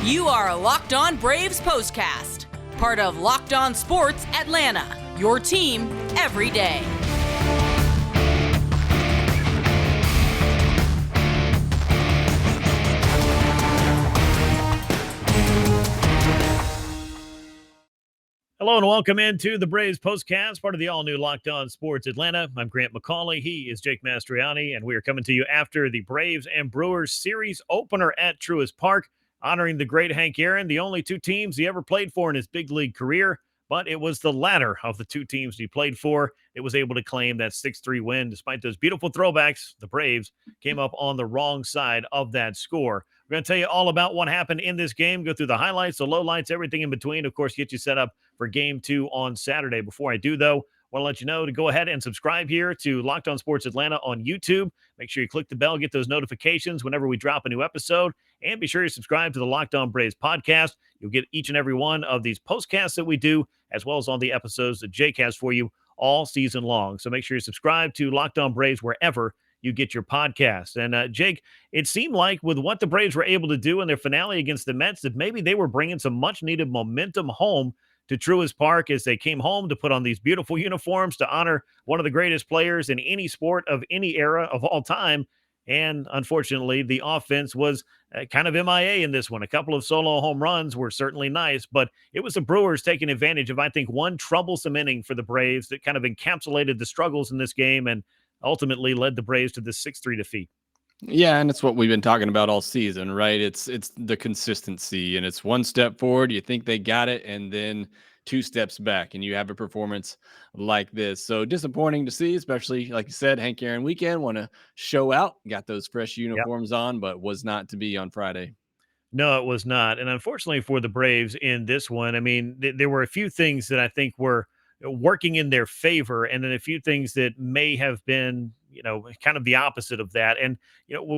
You are Locked On Braves POSTCAST, part of Locked On Sports Atlanta, your team every day. Hello and welcome into the Braves POSTCAST, part of the all-new Locked On Sports Atlanta. I'm Grant McAuley. He is Jake Mastroianni, and we are coming to you after the Braves and Brewers series opener at Truist Park, honoring the great Hank Aaron, the only two teams he ever played for in his big league career. But it was the latter of the two teams he played for that was able to claim that 6-3 win. Despite those beautiful throwbacks, the Braves came up on the wrong side of that score. We're going to tell you all about what happened in this game, go through the highlights, the lowlights, everything in between. Of course, get you set up for Game 2 on Saturday. Before I do, though, I want to let you know to go ahead and subscribe here to Locked On Sports Atlanta on YouTube. Make sure you click the bell, get those notifications whenever we drop a new episode, and be sure you subscribe to the Locked On Braves podcast. You'll get each and every one of these postcasts that we do, as well as all the episodes that Jake has for you all season long. So make sure you subscribe to Locked On Braves wherever you get your podcast. And Jake, it seemed like with what the Braves were able to do in their finale against the Mets, that maybe they were bringing some much-needed momentum home to Truist Park as they came home to put on these beautiful uniforms to honor one of the greatest players in any sport of any era of all time. And unfortunately, the offense was kind of MIA in this one. A couple of solo home runs were certainly nice, but it was the Brewers taking advantage of, I think, one troublesome inning for the Braves that kind of encapsulated the struggles in this game and ultimately led the Braves to this 6-3 defeat. Yeah, and it's what we've been talking about all season, right? It's the consistency, and it's one step forward, you think they got it, and then two steps back, and you have a performance like this. So disappointing to see, especially, like you said, Hank Aaron weekend, want to show out, got those fresh uniforms on, but was not to be on Friday. No, it was not. And unfortunately for the Braves in this one, I mean, there were a few things that I think were working in their favor, and then a few things that may have been, kind of the opposite of that. And,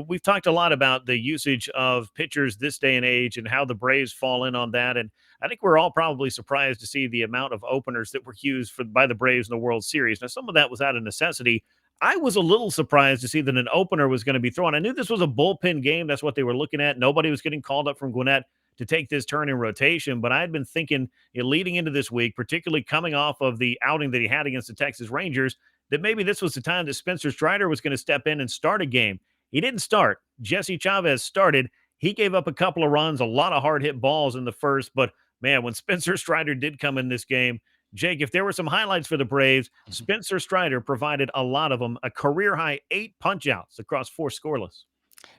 we've talked a lot about the usage of pitchers this day and age and how the Braves fall in on that. And I think we're all probably surprised to see the amount of openers that were used by the Braves in the World Series. Now, some of that was out of necessity. I was a little surprised to see that an opener was going to be thrown. I knew this was a bullpen game. That's what they were looking at. Nobody was getting called up from Gwinnett to take this turn in rotation. But I had been thinking, leading into this week, particularly coming off of the outing that he had against the Texas Rangers, that maybe this was the time that Spencer Strider was going to step in and start a game. He didn't start. Jesse Chavez started. He gave up a couple of runs, a lot of hard hit balls in the first. But man, when Spencer Strider did come in this game, Jake, if there were some highlights for the Braves, Spencer Strider provided a lot of them. A career-high 8 punch-outs across 4 scoreless.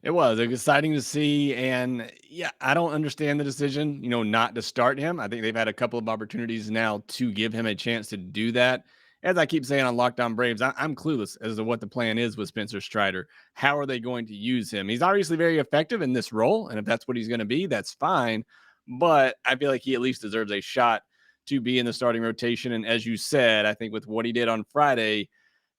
It was exciting to see, and yeah, I don't understand the decision, not to start him. I think they've had a couple of opportunities now to give him a chance to do that. As I keep saying on Locked On Braves, I'm clueless as to what the plan is with Spencer Strider. How are they going to use him? He's obviously very effective in this role, and if that's what he's going to be, that's fine. But I feel like he at least deserves a shot to be in the starting rotation. And as you said, I think with what he did on Friday,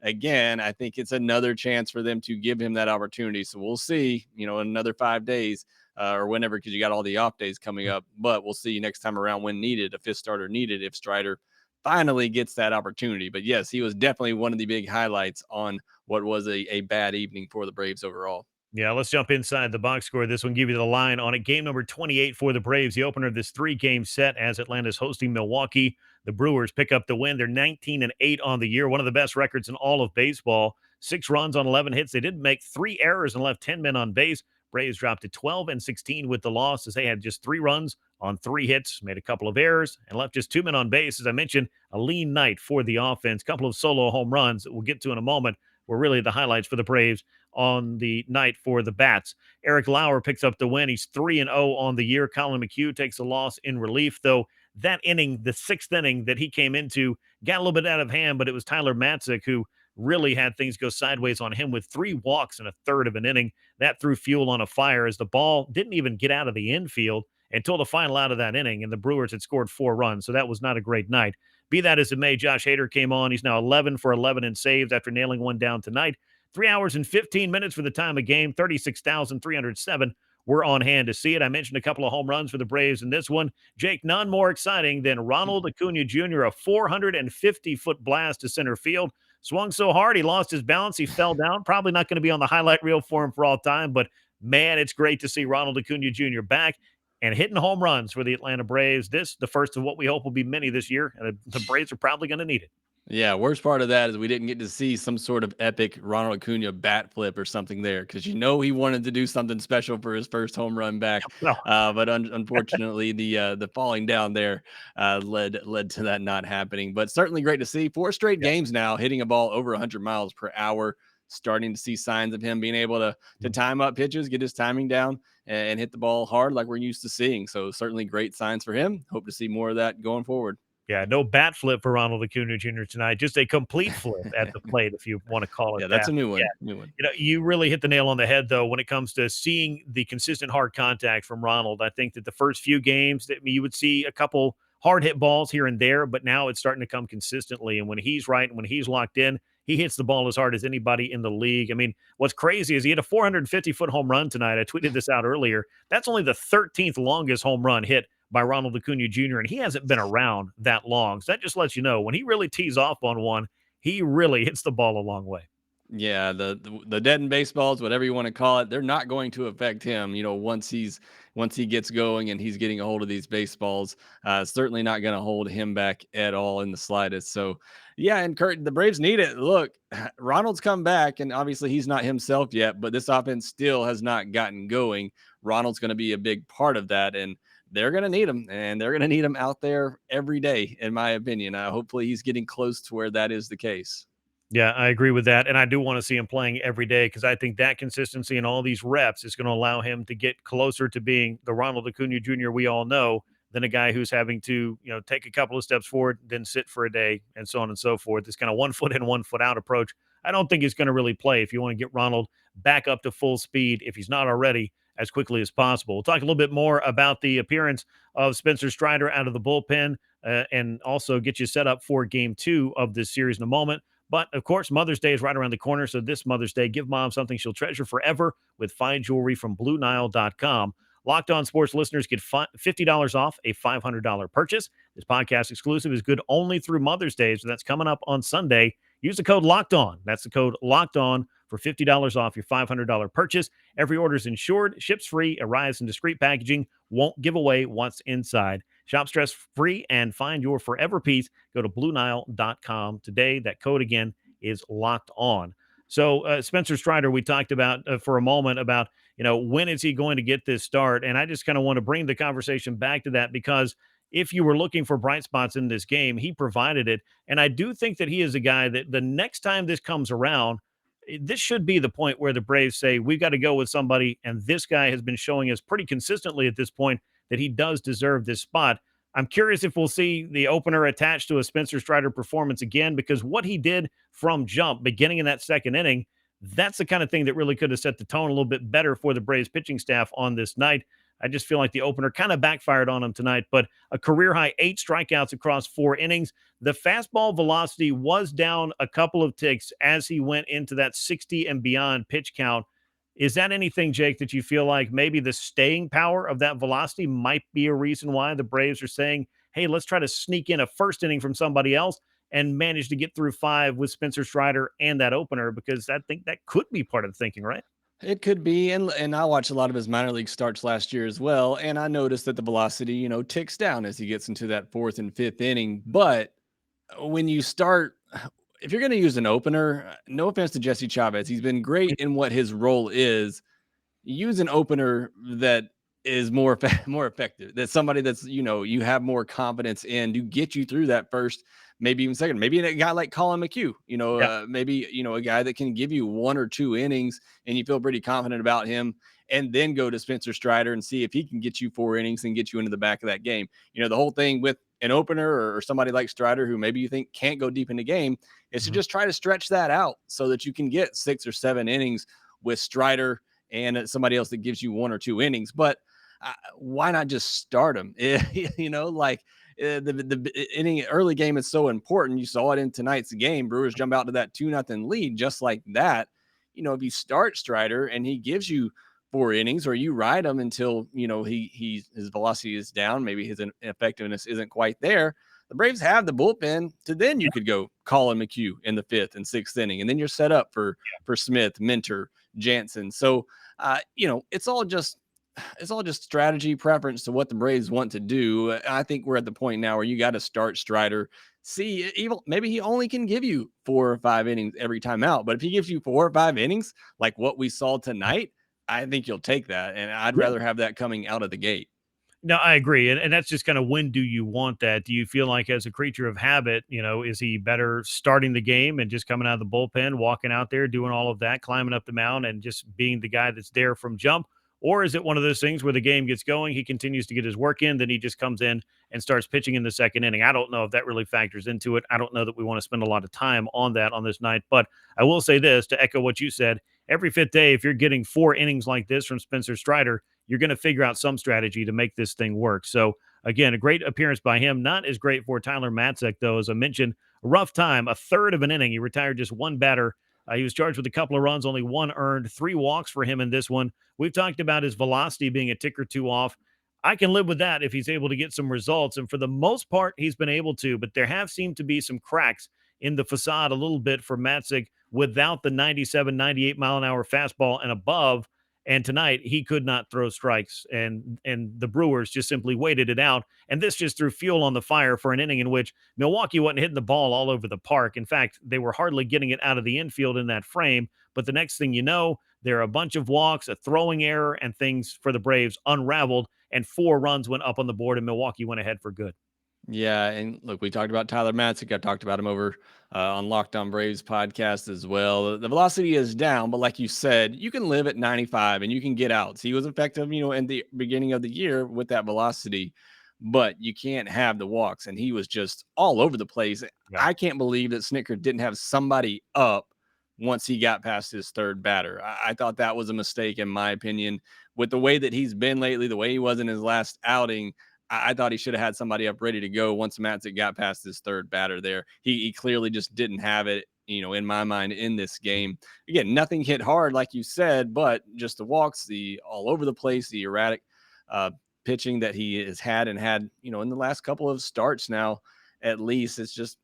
again, I think it's another chance for them to give him that opportunity. So we'll see, in another 5 days or whenever, because you got all the off days coming up. But we'll see next time around when needed, a fifth starter needed, if Strider finally gets that opportunity. But yes, he was definitely one of the big highlights on what was a bad evening for the Braves overall. Yeah, let's jump inside the box score. This one give you the line on it. Game number 28 for the Braves, the opener of this 3-game set as Atlanta's hosting Milwaukee. The Brewers pick up the win. They're 19-8 on the year, one of the best records in all of baseball. 6 runs on 11 hits. They did make 3 errors and left 10 men on base. Braves dropped to 12-16 with the loss as they had just 3 runs on 3 hits, made a couple of errors, and left just 2 men on base. As I mentioned, a lean night for the offense. Couple of solo home runs that we'll get to in a moment were really the highlights for the Braves on the night for the Bats. Eric Lauer picks up the win. He's 3-0 on the year. Colin McHugh takes a loss in relief, though that inning, the 6th inning that he came into, got a little bit out of hand, but it was Tyler Matson who really had things go sideways on him with 3 walks in a third of an inning. That threw fuel on a fire as the ball didn't even get out of the infield until the final out of that inning, and the Brewers had scored 4 runs, so that was not a great night. Be that as it may, Josh Hader came on. He's now 11 for 11 in saves after nailing one down tonight. 3 hours and 15 minutes for the time of game, 36,307 were on hand to see it. I mentioned a couple of home runs for the Braves in this one. Jake, none more exciting than Ronald Acuña Jr., a 450-foot blast to center field. Swung so hard, he lost his balance. He fell down. Probably not going to be on the highlight reel for him for all time, but man, it's great to see Ronald Acuña Jr. back. and hitting home runs for the Atlanta Braves. This, the first of what we hope will be many this year, and the Braves are probably going to need it. Yeah, worst part of that is we didn't get to see some sort of epic Ronald Acuña bat flip or something there, because he wanted to do something special for his first home run back. No. But unfortunately, the falling down there led to that not happening. But certainly great to see 4 straight games now hitting a ball over 100 miles per hour. Starting to see signs of him being able to time up pitches, get his timing down, and hit the ball hard like we're used to seeing. So certainly great signs for him. Hope to see more of that going forward. Yeah, no bat flip for Ronald Acuña Jr. tonight. Just a complete flip at the plate, if you want to call it Yeah, that. that's a new one. Yeah. New one. You really hit the nail on the head, though, when it comes to seeing the consistent hard contact from Ronald. I think that the first few games that you would see a couple hard hit balls here and there, but now it's starting to come consistently. And when he's right and when he's locked in, he hits the ball as hard as anybody in the league. I mean, what's crazy is he had a 450-foot home run tonight. I tweeted this out earlier. That's only the 13th longest home run hit by Ronald Acuña Jr., and he hasn't been around that long. So that just lets you know when he really tees off on one, he really hits the ball a long way. Yeah, the dead in baseballs, whatever you want to call it, they're not going to affect him. Once he gets going and he's getting a hold of these baseballs, certainly not going to hold him back at all in the slightest. So, yeah, and Kurt, the Braves need it. Look, Ronald's come back, and obviously he's not himself yet, but this offense still has not gotten going. Ronald's going to be a big part of that, and they're going to need him, and they're going to need him out there every day, in my opinion. Hopefully he's getting close to where that is the case. Yeah, I agree with that. And I do want to see him playing every day because I think that consistency and all these reps is going to allow him to get closer to being the Ronald Acuña Jr. we all know than a guy who's having to, take a couple of steps forward, then sit for a day and so on and so forth. This kind of 1 foot in, 1 foot out approach. I don't think he's going to really play if you want to get Ronald back up to full speed, if he's not already, as quickly as possible. We'll talk a little bit more about the appearance of Spencer Strider out of the bullpen and also get you set up for game 2 of this series in a moment. But, of course, Mother's Day is right around the corner. So this Mother's Day, give mom something she'll treasure forever with fine jewelry from BlueNile.com. Locked On Sports listeners get $50 off a $500 purchase. This podcast exclusive is good only through Mother's Day, so that's coming up on Sunday. Use the code Locked On. That's the code Locked On for $50 off your $500 purchase. Every order is insured, ships free, arrives in discreet packaging, won't give away what's inside. Shop stress-free and find your forever piece. Go to BlueNile.com today. That code, again, is Locked On. So Spencer Strider, we talked about for a moment about, when is he going to get this start? And I just kind of want to bring the conversation back to that because if you were looking for bright spots in this game, he provided it. And I do think that he is a guy that the next time this comes around, this should be the point where the Braves say, we've got to go with somebody. And this guy has been showing us pretty consistently at this point that he does deserve this spot. I'm curious if we'll see the opener attached to a Spencer Strider performance again, because what he did from jump, beginning in that second inning, that's the kind of thing that really could have set the tone a little bit better for the Braves pitching staff on this night. I just feel like the opener kind of backfired on him tonight, but a career-high 8 strikeouts across 4 innings. The fastball velocity was down a couple of ticks as he went into that 60 and beyond pitch count. Is that anything, Jake, that you feel like maybe the staying power of that velocity might be a reason why the Braves are saying, hey, let's try to sneak in a first inning from somebody else and manage to get through 5 with Spencer Strider and that opener? Because I think that could be part of the thinking, right? It could be, and I watched a lot of his minor league starts last year as well, and I noticed that the velocity, ticks down as he gets into that 4th and 5th inning. But when you start, if you're going to use an opener, no offense to Jesse Chavez, he's been great in what his role is. Use an opener that is more effective. That's somebody that's, you have more confidence in to get you through that first, maybe even second. Maybe a guy like Colin McHugh, maybe, a guy that can give you 1 or 2 innings and you feel pretty confident about him, and then go to Spencer Strider and see if he can get you 4 innings and get you into the back of that game. The whole thing with an opener or somebody like Strider, who maybe you think can't go deep in the game, is to just try to stretch that out so that you can get 6 or 7 innings with Strider and somebody else that gives you 1 or 2 innings. But why not just start him? The inning early game is so important. You saw it in tonight's game. Brewers jump out to that 2-0 lead just like that. If you start Strider and he gives you 4 innings, or you ride him until his velocity is down, maybe his effectiveness isn't quite there, the Braves have the bullpen to then you could go Colin McHugh in the 5th and 6th inning, and then you're set up for Smith, Minter, Jansen. So it's all just it's all just strategy preference to what the Braves want to do. I think we're at the point now where you got to start Strider. See, even maybe he only can give you 4 or 5 innings every time out, but if he gives you 4 or 5 innings like what we saw tonight, I think you'll take that, and I'd Yeah. rather have that coming out of the gate. No, I agree. And that's just kind of, when do you want that? Do you feel like, as a creature of habit, is he better starting the game and just coming out of the bullpen, walking out there, doing all of that, climbing up the mound and just being the guy that's there from jump? Or is it one of those things where the game gets going, he continues to get his work in, then he just comes in and starts pitching in the second inning? I don't know if that really factors into it. I don't know that we want to spend a lot of time on that on this night. But I will say this, to echo what you said: every fifth day, if you're getting 4 innings like this from Spencer Strider, you're going to figure out some strategy to make this thing work. So, again, a great appearance by him. Not as great for Tyler Matzek, though. As I mentioned, a rough time, a third of an inning. He retired just 1 batter. He was charged with a couple of runs, only 1 earned, 3 walks for him in this one. We've talked about his velocity being a tick or 2 off. I can live with that if he's able to get some results. And for the most part, he's been able to, but there have seemed to be some cracks in the facade a little bit for Matzek without the 97, 98 mile an hour fastball and above. And tonight he could not throw strikes, and the Brewers just simply waited it out. And this just threw fuel on the fire for an inning in which Milwaukee wasn't hitting the ball all over the park. In fact, they were hardly getting it out of the infield in that frame. But the next thing you know, there are a bunch of walks, a throwing error, and things for the Braves unraveled, and 4 runs went up on the board, and Milwaukee went ahead for good. Yeah, and look, we talked about Tyler Matzek. I talked about him over on Locked On Braves podcast as well. The velocity is down, but like you said, you can live at 95 and you can get outs. He was effective, in the beginning of the year with that velocity, but you can't have the walks. And he was just all over the place. Yeah. I can't believe that Snicker didn't have somebody up once he got past his third batter. I thought that was a mistake, in my opinion, with the way that he's been lately, the way he was in his last outing. I thought he should have had somebody up ready to go once Matson got past his third batter there. He clearly just didn't have it, in my mind, in this game. Again, nothing hit hard, like you said, but just the walks, the all over the place, the erratic pitching that he has had and had, in the last couple of starts now, at least. It's just,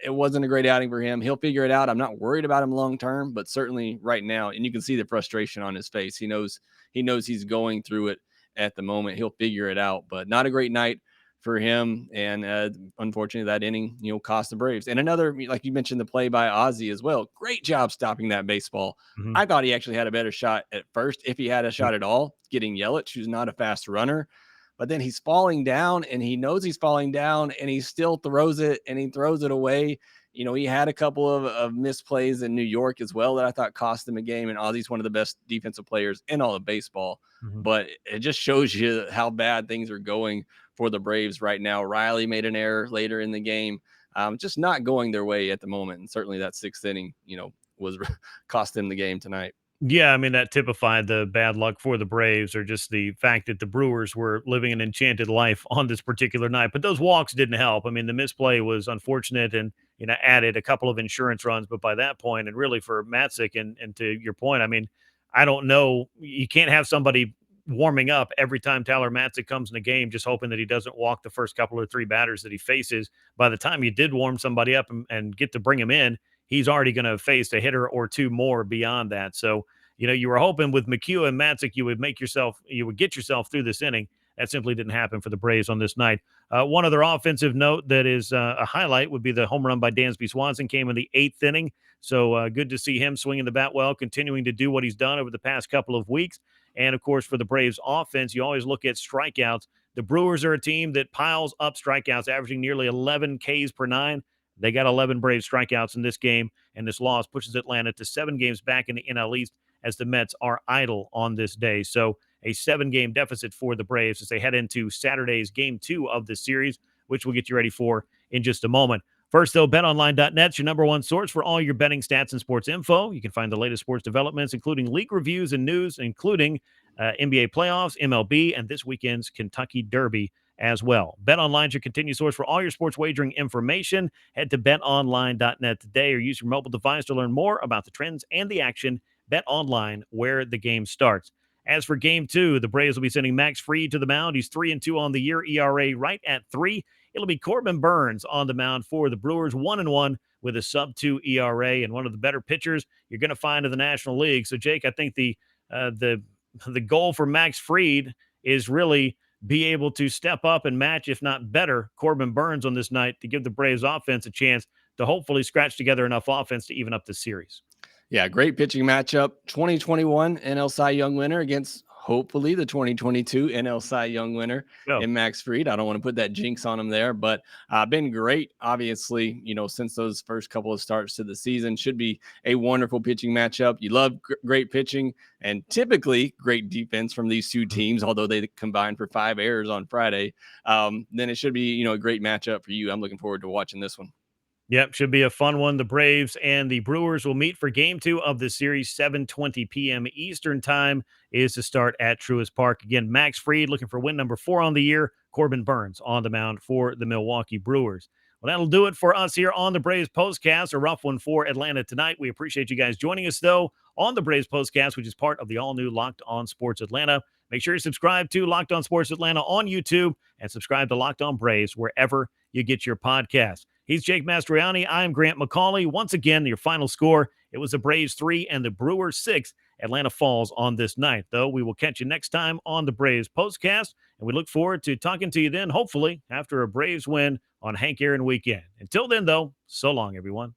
it wasn't a great outing for him. He'll figure it out. I'm not worried about him long term, but certainly right now, and you can see the frustration on his face. He knows he's going through it at the moment. He'll figure it out, but not a great night for him. And unfortunately, that inning, cost the Braves. And another, like you mentioned, the play by Ozzie as well. Great job stopping that baseball. Mhm. I thought he actually had a better shot at first, if he had a shot at all, getting Yelich, who's not a fast runner. But then he's falling down, and he knows he's falling down, and he still throws it, and he throws it away. He had a couple of misplays in New York as well that I thought cost him a game. And Ozzie's one of the best defensive players in all of baseball. Mhm. But it just shows you how bad things are going for the Braves right now. Riley made an error later in the game, just not going their way at the moment. And certainly that 6th inning, was cost them the game tonight. Yeah, I mean, that typified the bad luck for the Braves, or just the fact that the Brewers were living an enchanted life on this particular night. But those walks didn't help. I mean, the misplay was unfortunate and, added a couple of insurance runs. But by that point, and really for Matzek, and to your point, I mean, I don't know. You can't have somebody warming up every time Tyler Matzek comes in a game, just hoping that he doesn't walk the first couple or 3 batters that he faces. By the time you did warm somebody up and get to bring him in, he's already going to have faced a hitter or 2 more beyond that. So, you were hoping with McHugh and Matzek, you would get yourself through this inning. That simply didn't happen for the Braves on this night. One other offensive note that is a highlight would be the home run by Dansby Swanson, came in the 8th inning. So good to see him swinging the bat well, continuing to do what he's done over the past couple of weeks. And of course, for the Braves offense, you always look at strikeouts. The Brewers are a team that piles up strikeouts, averaging nearly 11 Ks per 9. They got 11 Braves strikeouts in this game, and this loss pushes Atlanta to 7 games back in the NL East, as the Mets are idle on this day. So a 7-game deficit for the Braves as they head into Saturday's Game 2 of the series, which we'll get you ready for in just a moment. First, though, betonline.net's your number one source for all your betting stats and sports info. You can find the latest sports developments, including league reviews and news, including NBA playoffs, MLB, and this weekend's Kentucky Derby as well. BetOnline is your continued source for all your sports wagering information. Head to betonline.net today or use your mobile device to learn more about the trends and the action. Bet online, where the game starts. As for Game 2, the Braves will be sending Max Fried to the mound. He's 3-2 on the year, ERA right at 3. It'll be Corbin Burns on the mound for the Brewers, 1-1 with a sub-2 ERA, and one of the better pitchers you're going to find in the National League. So, Jake, I think the the goal for Max Fried is really be able to step up and match, if not better, Corbin Burns on this night to give the Braves offense a chance to hopefully scratch together enough offense to even up the series. Yeah, great pitching matchup. 2021 NL Cy Young winner against hopefully the 2022 NL Cy Young winner in Max Fried. I don't want to put that jinx on him there, but been great, obviously, since those first couple of starts to the season. Should be a wonderful pitching matchup. You love great pitching and typically great defense from these two teams, although they combined for 5 errors on Friday. Then it should be, a great matchup for you. I'm looking forward to watching this one. Yep, should be a fun one. The Braves and the Brewers will meet for Game 2 of the series. 7:20 p.m. Eastern Time is to start at Truist Park. Again, Max Fried looking for win number 4 on the year. Corbin Burns on the mound for the Milwaukee Brewers. Well, that'll do it for us here on the Braves Postcast. A rough one for Atlanta tonight. We appreciate you guys joining us, though, on the Braves Postcast, which is part of the all-new Locked On Sports Atlanta. Make sure you subscribe to Locked On Sports Atlanta on YouTube and subscribe to Locked On Braves wherever you get your podcasts. He's Jake Mastroianni. I'm Grant McAuley. Once again, your final score, it was the Braves 3 and the Brewers 6. Atlanta falls on this night, though. We will catch you next time on the Braves Postcast, and we look forward to talking to you then, hopefully, after a Braves win on Hank Aaron weekend. Until then, though, so long, everyone.